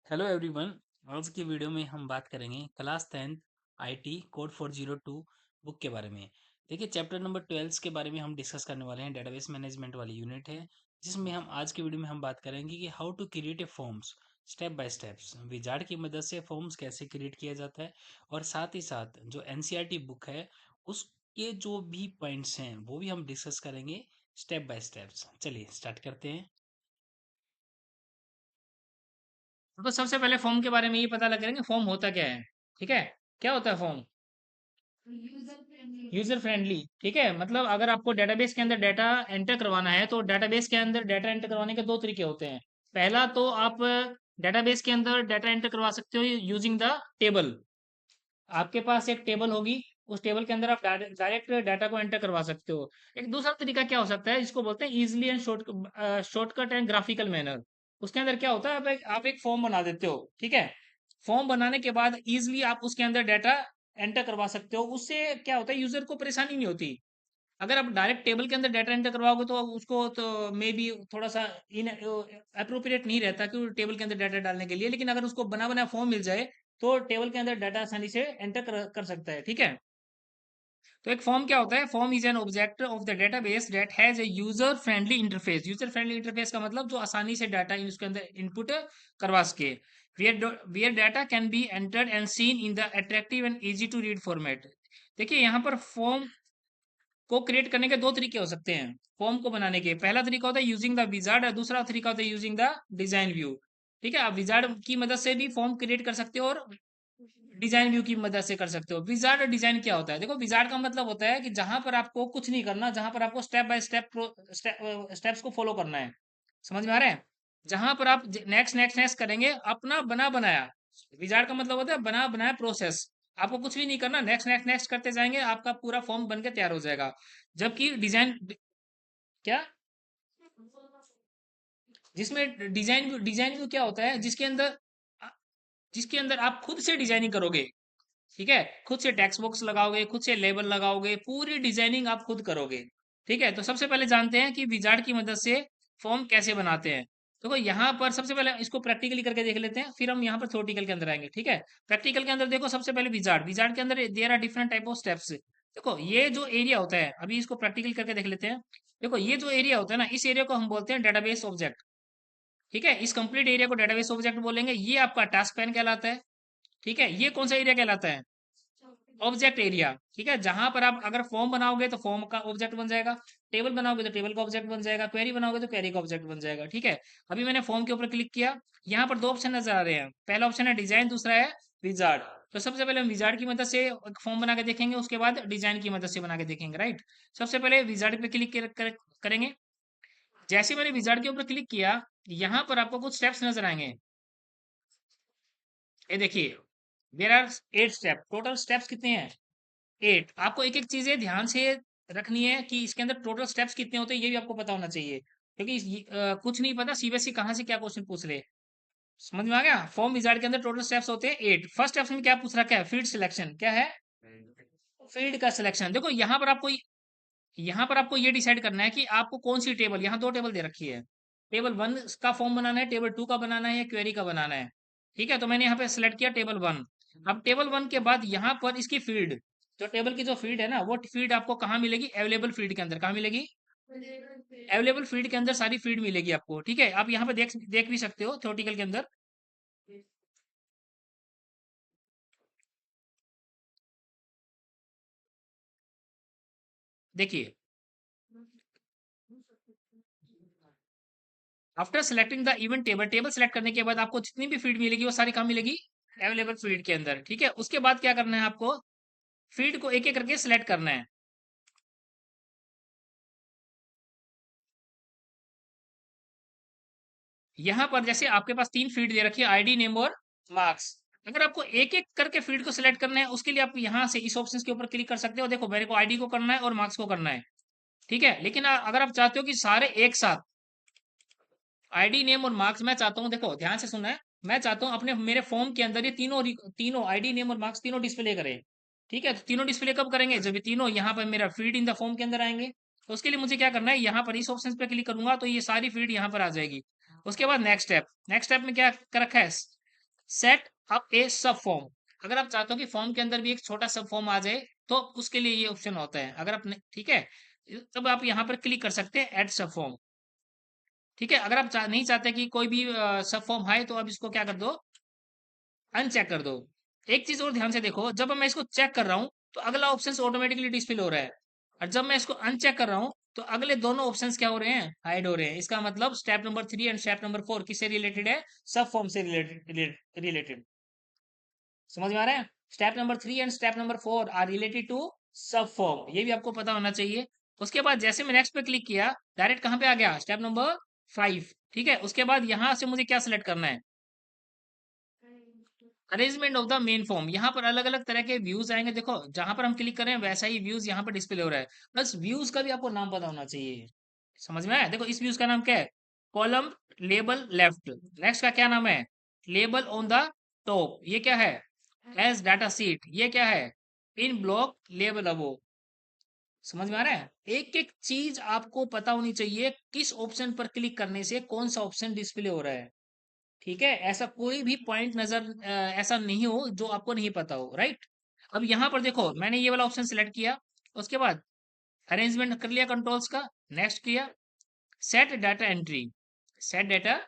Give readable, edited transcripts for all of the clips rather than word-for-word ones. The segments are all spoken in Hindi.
Hello everyone. आज की वीडियो में हम बात करेंगे class 10th IT code 402 book के बारे में। देखिए, चैप्टर नंबर 12 के बारे में हम डिस्कस करने वाले हैं। डेटाबेस मैनेजमेंट वाली यूनिट है, जिसमें हम आज की वीडियो में हम बात करेंगे कि how to create a forms step by steps. Wizard की मदद से फॉर्म्स कैसे क्रिएट किया जाता है, और साथ ही साथ जो एनसीईआरटी बुक है उसके जो भी पॉइंट्स हैं वो भी हम डिस्कस करेंगे स्टेप बाय स्टेप्स। चलिए स्टार्ट करते हैं। तो सबसे पहले फॉर्म के बारे में ये पता लग करेंगे फॉर्म होता क्या है। ठीक है, क्या होता है फॉर्म? User friendly. ठीक है, मतलब अगर आपको डेटाबेस के अंदर डाटा एंटर करवाना है तो डेटाबेस के अंदर डाटा एंटर करवाने के दो तरीके होते हैं। पहला तो आप डेटाबेस के अंदर डाटा एंटर करवा सकते हो यूजिंग द टेबल। आपके पास एक टेबल होगी, उस टेबल के अंदर आप डायरेक्ट डाटा को एंटर करवा सकते हो। एक दूसरा तरीका क्या हो सकता है, जिसको बोलते हैं easily and shortcut and graphical manner. उसके अंदर क्या होता है, आप एक फॉर्म बना देते हो। ठीक है, फॉर्म बनाने के बाद इजिली आप उसके अंदर डाटा एंटर करवा सकते हो। उससे क्या होता है, यूजर को परेशानी नहीं होती। अगर आप डायरेक्ट टेबल के अंदर डाटा एंटर करवाओगे तो उसको तो मे बी थोड़ा सा इन अप्रोप्रिएट नहीं रहता कि टेबल के अंदर डाटा डालने के लिए। लेकिन अगर उसको बना बना फॉर्म मिल जाए तो टेबल के अंदर डाटा आसानी से एंटर कर सकता है। ठीक है, तो एक फॉर्म क्या होता है? Form is an object of the database that has a user friendly interface. User friendly interface का मतलब जो आसानी से डाटा उसके अंदर इनपुट करवा सके। Where data can be entered and seen in the attractive and easy to read format. देखिए, यहाँ पर फॉर्म को क्रिएट करने के दो तरीके हो सकते हैं फॉर्म को बनाने के। पहला तरीका होता है यूजिंग द विजार्ड, और दूसरा तरीका होता है यूजिंग द डिजाइन व्यू। ठीक है, आप विजार्ड की मदद से भी फॉर्म क्रिएट कर सकते हो और डिजाइन व्यू की मदद से कर सकते हो। विजार्ड और डिजाइन क्या होता है? देखो, विजार्ड का मतलब होता है कि जहां पर आपको कुछ नहीं करना, जहां पर आपको स्टेप बाय स्टेप स्टेप्स को फॉलो करना है। समझ में आ रहा है? जहां पर आप नेक्स्ट नेक्स्ट नेक्स्ट करेंगे अपना बना बनाया। विजार्ड का मतलब होता है बना बनाया प्रोसेस। आपको कुछ भी नहीं करना, नेक्स्ट नेक्स्ट नेक्स्ट करते जाएंगे, आपका पूरा फॉर्म बन के तैयार हो जाएगा। जबकि डिजाइन क्या, जिसमें डिजाइन व्यू क्या होता है, जिसके अंदर आप खुद से डिजाइनिंग करोगे। ठीक है, खुद से टेक्स्ट बॉक्स लगाओगे, खुद से लेबल लगाओगे, पूरी डिजाइनिंग आप खुद करोगे। ठीक है, तो सबसे पहले जानते हैं कि विजार्ड की मदद से फॉर्म कैसे बनाते हैं। देखो, यहाँ पर सबसे पहले इसको प्रैक्टिकली करके देख लेते हैं, फिर हम यहाँ पर थ्योरेटिकल के अंदर आएंगे। ठीक है, प्रैक्टिकल के अंदर देखो, सबसे पहले विजार्ड विजार्ड के अंदर there are different type of steps. देखो, ये जो एरिया होता है, अभी इसको प्रैक्टिकल करके देख लेते हैं। देखो, ये जो एरिया होता है ना, इस एरिया को हम बोलते हैं डेटाबेस ऑब्जेक्ट। ठीक है, इस कंप्लीट एरिया को डेटाबेस ऑब्जेक्ट बोलेंगे। ये आपका टास्क पैन कहलाता है। ठीक है, ये कौन सा एरिया कहलाता है? Object area. ठीक है, जहां पर आप अगर फॉर्म बनाओगे तो फॉर्म का ऑब्जेक्ट बन जाएगा, टेबल बनाओगे तो टेबल का ऑब्जेक्ट बन जाएगा, क्वेरी बनाओगे तो क्वेरी का ऑब्जेक्ट बन जाएगा। ठीक है, अभी मैंने फॉर्म के ऊपर क्लिक किया। यहाँ पर दो ऑप्शन नजर आ रहे हैं, पहला ऑप्शन है डिजाइन, दूसरा है विजार्ड। तो सबसे पहले हम विजार्ड की मदद से एक फॉर्म बना के देखेंगे, उसके बाद डिजाइन की मदद से बना के देखेंगे। राइट, सबसे पहले विजार्ड पे क्लिक करेंगे। जैसे मैंने विजार्ड के ऊपर क्लिक किया, यहाँ पर आपको कुछ स्टेप्स नजर आएंगे। ये देखिए, there are 8 step. Total steps कितने हैं? 8। आपको एक एक चीजें ध्यान से रखनी है कि इसके अंदर टोटल स्टेप्स कितने होते हैं, ये भी आपको पता होना चाहिए। क्योंकि कुछ नहीं पता, सीबीएसई कहाँ से क्या क्वेश्चन पूछ ले। समझ में आ गया? फॉर्म विजार्ड के अंदर टोटल स्टेप्स होते हैं 8। फर्स्ट स्टेप्स में क्या पूछ रखा है? Field selection. क्या है? फील्ड का सिलेक्शन। देखो, यहाँ पर आपको ये डिसाइड करना है कि आपको कौन सी टेबल, यहाँ दो टेबल दे रखी है। टेबल 1 का फॉर्म बनाना है, टेबल 2 का बनाना है, या क्वेरी का बनाना है। ठीक है, तो मैंने यहाँ पे सेलेक्ट किया टेबल 1। अब टेबल 1 के बाद यहाँ पर इसकी फील्ड, जो टेबल की जो फील्ड है ना, वो फील्ड आपको कहाँ मिलेगी? अवेलेबल फील्ड के अंदर। कहाँ मिलेगी? अवेलेबल फील्ड के अंदर सारी फील्ड मिलेगी आपको। ठीक है, आप यहाँ पे देख देख भी सकते हो थ्योरेटिकल के अंदर। देखिए, after selecting the even table, table select करने के बाद आपको जितनी भी फील्ड मिलेगी वो सारी कहाँ मिलेगी? अवेलेबल फील्ड के अंदर। ठीक है, उसके बाद क्या करना है आपको? फील्ड को एक एक करके सिलेक्ट करना है। यहाँ पर जैसे आपके पास 3 फील्ड दे रखी है, आईडी, नेम और मार्क्स। अगर आपको एक एक करके फील्ड को सिलेक्ट करना है, उसके लिए आप यहाँ से इस ऑप्शन के ऊपर क्लिक कर सकते हो। देखो, मेरे को आईडी को करना है और मार्क्स को करना है। ठीक है, लेकिन अगर आप चाहते हो कि सारे एक साथ, आईडी, नेम और मार्क्स मैं चाहता हूँ, देखो ध्यान से सुनना है, मैं चाहता हूँ अपने मेरे फॉर्म के अंदर ये तीनों तीनों आईडी, नेम और मार्क्स तीनों डिस्प्ले करें। ठीक है, तो तीनों डिस्प्ले कब करेंगे? जब ये तीनों यहाँ पर मेरा फील्ड इन द फॉर्म के अंदर आएंगे। तो उसके लिए मुझे क्या करना है, यहाँ पर इस ऑप्शन पे क्लिक करूंगा तो ये सारी फील्ड यहाँ पर आ जाएगी। उसके बाद नेक्स्ट स्टेप, नेक्स्ट स्टेप में क्या कर रखा है? सेट अप ए सब फॉर्म। अगर आप चाहते हो कि फॉर्म के अंदर भी एक छोटा सब फॉर्म आ जाए तो उसके लिए ये ऑप्शन होता है। अगर आप ठीक है, तब आप यहाँ पर क्लिक कर सकते हैं ऐड सब फॉर्म। ठीक है, अगर आप नहीं चाहते कि कोई भी सब फॉर्म आए तो आप इसको क्या कर दो, अनचेक कर दो। एक चीज और ध्यान से देखो, जब मैं इसको चेक कर रहा हूँ तो अगला ऑप्शन ऑटोमेटिकली डिस्प्ले हो रहा है, और जब मैं इसको अनचेक कर रहा हूँ तो अगले दोनों ऑप्शंस क्या हो रहे हैं, हाइड हो रहे हैं। इसका मतलब step number 3 and step number 4 किससे रिलेटेड है, सब फॉर्म से रिलेटेड। समझ में आ रहा है? Step number 3 and step number 4 are related to sub form, ये भी आपको पता होना चाहिए। उसके बाद जैसे मैं नेक्स्ट पे क्लिक किया, डायरेक्ट कहाँ पे आ गया, स्टेप नंबर 5। ठीक है, उसके बाद यहाँ से मुझे क्या सिलेक्ट करना है, arrangement of the main form. यहाँ पर अलग अलग तरह के व्यूज आएंगे। देखो जहां पर हम क्लिक कर रहे हैं वैसा ही व्यूज यहाँ पर डिस्प्ले हो रहा है। बस व्यूज का भी आपको नाम पता होना चाहिए। समझ में आया? देखो इस व्यूज का नाम क्या है, कॉलम लेबल लेफ्ट। नेक्स्ट का क्या नाम है, लेबल ऑन द टॉप। ये क्या है, एज डाटा सीट। ये क्या है, इन ब्लॉक लेबल अबो। समझ में आ रहा है? एक एक चीज आपको पता होनी चाहिए, किस ऑप्शन पर क्लिक करने से कौन सा ऑप्शन डिस्प्ले हो रहा है। ठीक है, ऐसा कोई भी पॉइंट नजर ऐसा नहीं हो जो आपको नहीं पता हो, राइट। अब यहाँ पर देखो मैंने ये वाला ऑप्शन सिलेक्ट किया, उसके बाद अरेंजमेंट कर लिया कंट्रोल्स का, नेक्स्ट किया, set data entry. Set data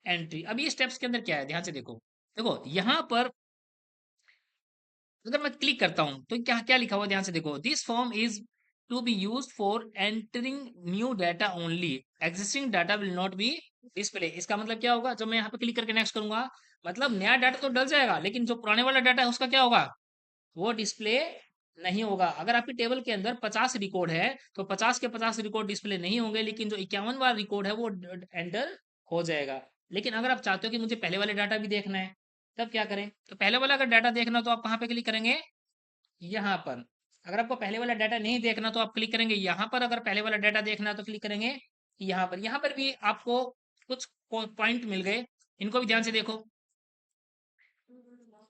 entry, अब ये स्टेप्स के अंदर क्या है, ध्यान से देखो। देखो यहाँ पर अगर मैं क्लिक करता हूं तो क्या क्या लिखा हुआ है, ध्यान से देखो। This form is to be use for entering new data only, existing data will not be display. इसका मतलब क्या होगा, जब मैं यहाँ पे क्लिक करके नेक्स्ट करूंगा, मतलब नया डाटा तो डल जाएगा लेकिन जो पुराने वाला डाटा है उसका क्या होगा, वो डिस्प्ले नहीं होगा। अगर आपकी टेबल के अंदर 50 रिकॉर्ड है तो 50 के 50 रिकॉर्ड डिस्प्ले नहीं होंगे, लेकिन जो 51 वाला रिकॉर्ड है वो एंटर हो जाएगा। लेकिन अगर आप चाहते हो कि मुझे पहले वाले डाटा भी देखना है, तब क्या करें, तो पहले वाला अगर डाटा देखना हो तो आप कहाँ पे क्लिक करेंगे, यहाँ पर। अगर आपको पहले वाला डाटा नहीं देखना तो आप क्लिक करेंगे यहाँ पर, अगर पहले वाला डाटा देखना है तो क्लिक करेंगे यहाँ पर। यहाँ पर भी आपको कुछ पॉइंट मिल गए, इनको भी ध्यान से देखो।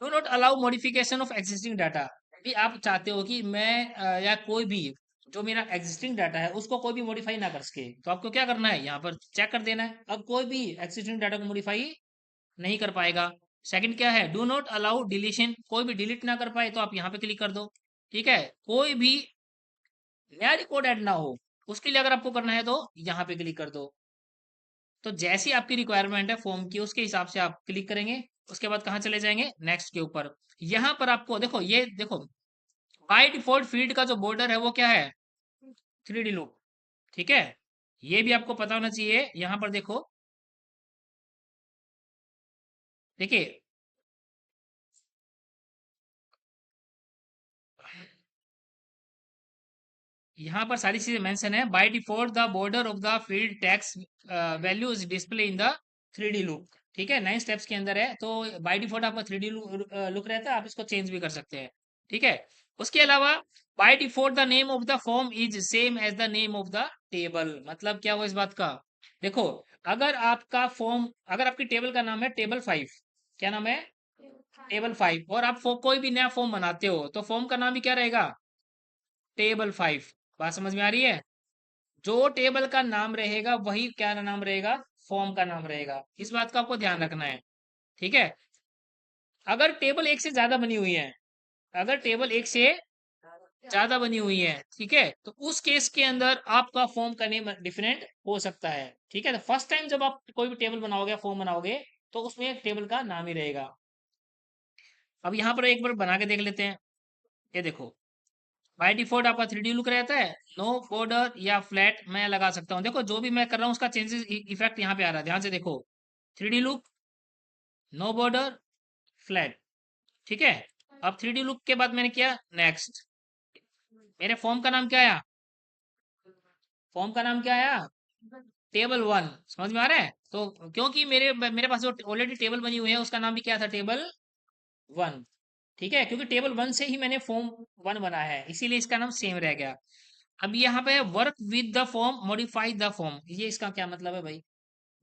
Do not allow modification of existing data. भी आप चाहते हो कि मैं या कोई भी जो मेरा एग्जिस्टिंग डाटा है उसको कोई भी मॉडिफाई ना कर सके, तो आपको क्या करना है, यहाँ पर चेक कर देना है। अब कोई भी एग्जिस्टिंग डाटा को मॉडिफाई नहीं कर पाएगा। सेकंड क्या है, डू नॉट अलाउ डिलीशन, कोई भी डिलीट ना कर पाए तो आप यहाँ पे क्लिक कर दो। ठीक है, कोई भी नया रिकॉर्ड ऐड ना हो, उसके लिए अगर आपको करना है तो यहाँ पे क्लिक कर दो। तो जैसी आपकी रिक्वायरमेंट है फॉर्म की उसके हिसाब से आप क्लिक करेंगे। उसके बाद कहाँ चले जाएंगे, नेक्स्ट के ऊपर। यहाँ पर आपको देखो, ये देखो बाय डिफॉल्ट फील्ड का जो बॉर्डर है वो क्या है, 3D लूप। ठीक है, ये भी आपको पता होना चाहिए। यहाँ पर देखो, देखिए यहाँ पर सारी चीजें मेंशन है। Bye default the border of the field text value is display in the 3D loop. ठीक है, 9 स्टेप्स के अंदर है, तो बाय डिफॉल्ट आपका 3D लुक रहता है, आप इसको चेंज भी कर सकते हैं। ठीक है, उसके अलावा by default the name of the form is same as the name of the table. मतलब क्या हुआ इस बात का, देखो अगर आपका फॉर्म, अगर आपकी टेबल का नाम है टेबल 5, क्या नाम है, टेबल 5, और आप कोई भी नया फॉर्म बनाते हो तो फॉर्म का नाम भी क्या रहेगा, टेबल 5। बात समझ में आ रही है? जो टेबल का नाम रहेगा वही क्या नाम रहेगा, फॉर्म का नाम रहेगा। इस बात का आपको ध्यान रखना है। ठीक है, अगर टेबल एक से ज्यादा बनी हुई है, अगर टेबल एक से ज्यादा बनी हुई है, ठीक है, तो उस केस के अंदर आपका फॉर्म का नेम डिफरेंट हो सकता है। ठीक है, तो फर्स्ट टाइम जब आप कोई भी टेबल बनाओगे, फॉर्म बनाओगे, तो उसमें टेबल का नाम ही रहेगा। अब यहाँ पर एक बार बना के देख लेते हैं। ये देखो, बाय डिफॉल्ट आपका 3D लुक रहता है, नो बॉर्डर या फ्लैट मैं लगा सकता हूँ। देखो जो भी मैं कर रहा हूँ उसका चेंजेस इफेक्ट यहाँ पे आ रहा है, ध्यान से देखो। 3D look, no border, flat. ठीक है, अब 3D लुक के बाद मैंने किया नेक्स्ट, मेरे फॉर्म का नाम क्या आया, फॉर्म का नाम क्या आया, टेबल 1। समझ में आ रहा है? तो क्योंकि मेरे मेरे पास जो ऑलरेडी टेबल बनी हुई है उसका नाम भी क्या था, टेबल 1। ठीक है, क्योंकि टेबल 1 से ही मैंने फॉर्म 1 बनाया है, इसीलिए इसका नाम सेम रह गया। अब यहाँ पे work with the form, modify the form, ये इसका क्या मतलब है भाई,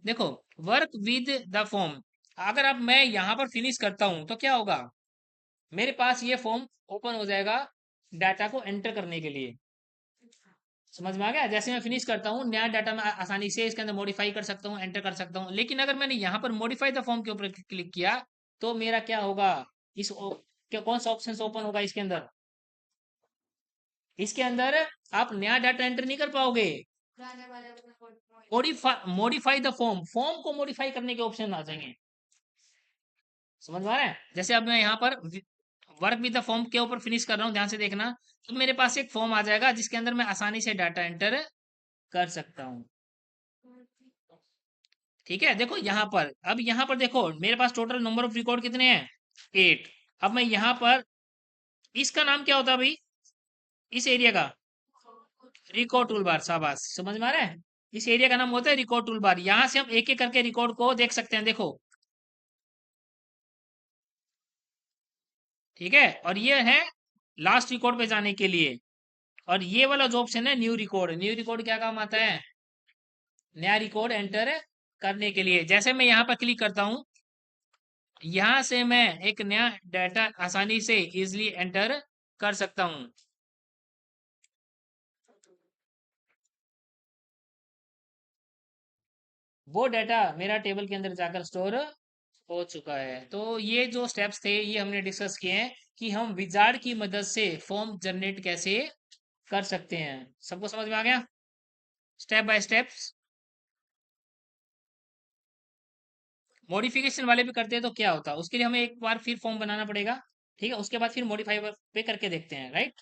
देखो वर्क विद द फॉर्म, अगर अब मैं यहाँ पर फिनिश करता हूँ तो क्या होगा, मेरे पास ये फॉर्म ओपन हो जाएगा डाटा को एंटर करने के लिए। समझ में आ गया? जैसे मैं फिनिश करता हूँ, नया डाटा मैं आसानी से इसके अंदर मॉडिफाई कर सकता हूँ, एंटर कर सकता हूँ। लेकिन अगर मैंने यहाँ पर मॉडिफाई द फॉर्म के ऊपर क्लिक किया तो मेरा क्या होगा, क्या कौन सा ऑप्शन ओपन होगा इसके अंदर? इसके अंदर आप नया डाटा एंटर नहीं कर पाओगे। मॉडिफाई द फॉर्म, फॉर्म को मॉडिफाई करने के ऑप्शन आ जाएंगे। समझ में आ रहा है? जैसे अब मैं यहाँ पर वर्क विद द फॉर्म के ऊपर फिनिश कर रहा हूँ, ध्यान से देखना। तो मेरे पास एक फॉर्म आ जाएगा जिसके अंदर मैं आसानी से डाटा एंटर कर सकता हूँ। ठीक है, देखो यहाँ पर, अब यहाँ पर देखो मेरे पास टोटल नंबर ऑफ रिकॉर्ड कितने हैं, 8। अब मैं यहाँ पर, इसका नाम क्या होता है भाई, इस एरिया का? रिकॉर्ड टूल बार, शाबाश, समझ में आ रहा है? इस एरिया का नाम होता है रिकॉर्ड टूल बार। यहाँ से हम एक एक करके रिकॉर्ड को देख सकते हैं, देखो। ठीक है, और ये है लास्ट रिकॉर्ड पे जाने के लिए। और ये वाला जो ऑप्शन है न्यू रिकॉर्ड, न्यू रिकॉर्ड क्या काम आता है, नया रिकॉर्ड एंटर करने के लिए। जैसे मैं यहाँ पर क्लिक करता हूँ, यहाँ से मैं एक नया डाटा आसानी से इजिली एंटर कर सकता हूँ। वो डाटा मेरा टेबल के अंदर जाकर स्टोर हो चुका है। तो ये जो स्टेप्स थे ये हमने डिस्कस किए हैं कि हम विजार्ड की मदद से फॉर्म जनरेट कैसे कर सकते हैं। सबको समझ में आ गया, स्टेप बाय स्टेप्स? मॉडिफिकेशन वाले भी करते हैं तो क्या होता है, उसके लिए हमें एक बार फिर फॉर्म बनाना पड़ेगा। ठीक है, उसके बाद फिर मॉडिफाई पे करके देखते हैं, राइट?